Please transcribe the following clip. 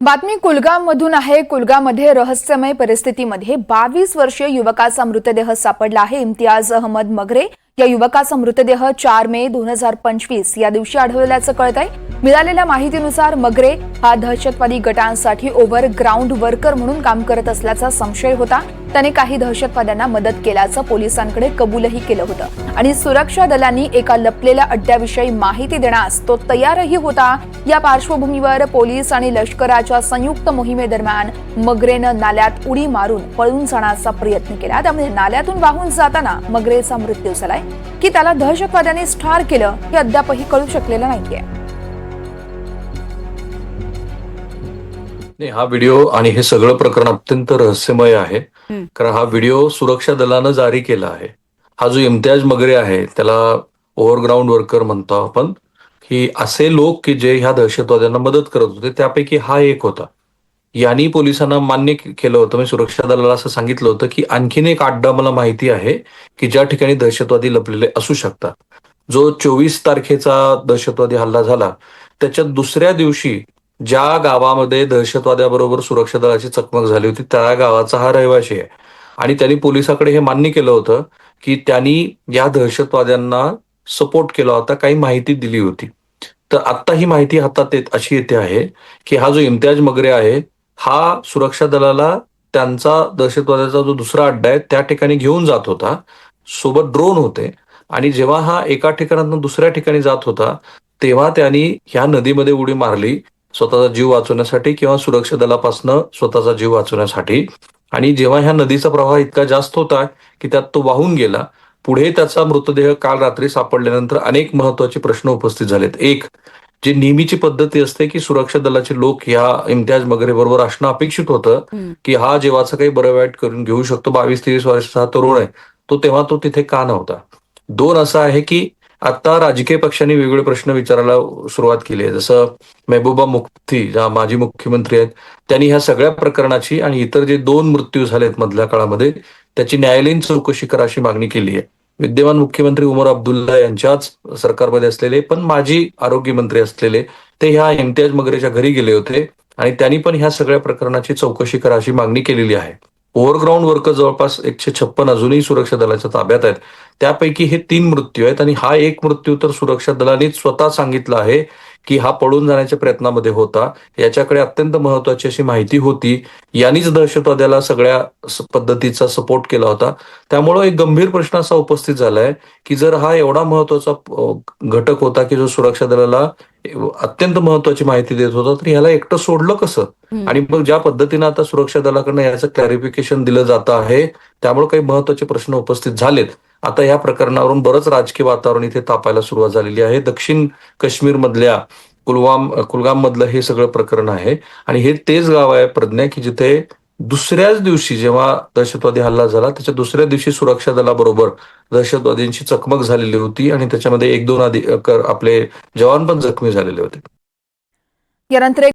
बातमी कुलगाममधून आहे। कुलगाममध्ये रहस्यमय परिस्थितीमध्ये 22 वर्षीय युवकाचा मृतदेह सापडला आहे। इम्तियाज अहमद मगरे या युवकाचा मृतदेह 4 मे 2025 या दिवशी आढळल्याचं कळतंय। मिळालेल्या माहितीनुसार मगरे हा दहशतवादी गटांसाठी ओव्हरग्राऊंड वर्कर म्हणून काम करत असल्याचा संशय होता। त्याने काही दहशतवाद्यांना मदत केल्याचं पोलिसांकडे कबूलही केलं होतं आणि सुरक्षा दलांनी एका लपलेल्या अड्ड्याविषयी माहिती देण्यास तो तयारही होता। या पार्श्वभूमीवर पोलीस आणि लष्कराच्या संयुक्त मोहिमेदरम्यान मगरेनं नाल्यात उडी मारून पळून जाण्याचा प्रयत्न केला। त्यामुळे नाल्यातून वाहून जाताना मगरेचा मृत्यू झालाय की त्याला दहशतवाद्यांनी ठार केलं हे अद्यापही कळू शकलेलं नाहीये। हा व्हिडिओ आणि हे सगळं प्रकरण अत्यंत रहस्यमय आहे, कारण हा व्हिडिओ सुरक्षा दलानं जारी केला आहे। हा जो इम्तियाज मगरे आहे त्याला ओव्हरग्राऊंड वर्कर म्हणतो आपण, की असे लोक की जे ह्या दहशतवाद्यांना मदत करत होते त्यापैकी हा एक होता। यांनी पोलिसांना मान्य केलं होतं, मी सुरक्षा दलाला असं सांगितलं होतं की आणखीन एक अड्डा मला माहिती आहे की ज्या ठिकाणी दहशतवादी लपलेले असू शकतात। जो 24 तारखेचा दहशतवादी हल्ला झाला त्याच्या दुसऱ्या दिवशी ज्या गावामध्ये दहशतवाद्याबरोबर सुरक्षा दलाची चकमक झाली होती त्या गावाचा हा रहिवासी आहे आणि त्यांनी पोलिसाकडे हे मान्य केलं होतं की त्यांनी या दहशतवाद्यांना सपोर्ट केला होता, काही माहिती दिली होती। तर आता ही माहिती हातात अशी येते आहे की हा जो इम्तियाज मगरे आहे हा सुरक्षा दलाला त्यांचा दहशतवाद्याचा जो दुसरा अड्डा आहे त्या ठिकाणी घेऊन जात होता। सोबत ड्रोन होते आणि जेव्हा हा एका ठिकाणातून दुसऱ्या ठिकाणी जात होता तेव्हा त्यांनी ह्या नदीमध्ये उडी मारली स्वतःचा जीव वाचवण्यासाठी किंवा सुरक्षा दलापासून स्वतःचा जीव वाचवण्यासाठी। आणि जेव्हा ह्या नदीचा प्रवाह इतका जास्त होता की त्यात तो वाहून गेला, पुढे त्याचा मृतदेह काल रात्री सापडल्यानंतर अनेक महत्वाचे प्रश्न उपस्थित झालेत। एक, जी नेहमीची पद्धती असते की सुरक्षा दलाचे लोक ह्या इम्तियाज मगरे बरोबर असणं अपेक्षित होतं की हा जीवाचं काही बरं वाईट करून घेऊ शकतो, 22-23 वर्षाचा तरुण आहे तो, तेव्हा तो तिथे का नव्हता। दोन, असं आहे की आता राजकीय पक्षांनी वेगवेगळे प्रश्न विचारायला सुरुवात केली आहे। जसं महबूबा मुफ्ती ज्या माजी मुख्यमंत्री आहेत त्यांनी ह्या सगळ्या प्रकरणाची आणि इतर जे 2 मृत्यू झालेत मधल्या काळामध्ये त्याची न्यायालयीन चौकशी करा अशी मागणी केली आहे। विद्यमान मुख्यमंत्री उमर अब्दुल्ला यांच्याच सरकारमध्ये असलेले पण माजी आरोग्य मंत्री असलेले ते ह्या इम्तियाज मगरेच्या घरी गेले होते आणि त्यांनी पण ह्या सगळ्या प्रकरणाची चौकशी करा अशी मागणी केलेली आहे। ओव्हरग्राऊंड वर्कर जवळपास 156 अजूनही सुरक्षा दलाच्या ताब्यात आहेत, त्यापैकी हे 3 मृत्यू आहेत आणि हा एक मृत्यू तर सुरक्षा दलानेच स्वतः सांगितलं आहे की हा पळून जाण्याच्या प्रयत्नामध्ये होता। याच्याकडे अत्यंत महत्वाची अशी माहिती होती, यांनीच दहशतवाद्याला सगळ्या पद्धतीचा सपोर्ट केला होता। त्यामुळे एक गंभीर प्रश्न असा उपस्थित झालाय की जर हा एवढा महत्वाचा घटक होता की जो सुरक्षा दलाला अत्यंत महत्वाची माहिती देत होता तर ह्याला एकटं सोडलं कसं? आणि मग ज्या पद्धतीनं आता सुरक्षा दलाकडनं याचं क्लॅरिफिकेशन दिलं जातं आहे त्यामुळे काही महत्वाचे प्रश्न उपस्थित झालेत। आता या प्रकरणावरून बरंच राजकीय वातावरण इथे तापायला सुरुवात झालेली आहे। दक्षिण काश्मीर मधल्या कुलगाम मधलं हे सगळं प्रकरण आहे आणि हे तेच गाव आहे प्रज्ञा की जिथे दुसऱ्याच दिवशी जेव्हा दहशतवादी हल्ला झाला त्याच्या दुसऱ्या दिवशी सुरक्षा दलाबरोबर दहशतवाद्यांची चकमक झालेली होती आणि त्याच्यामध्ये 1-2 आपले जवान पण जखमी झालेले होते। यानंतर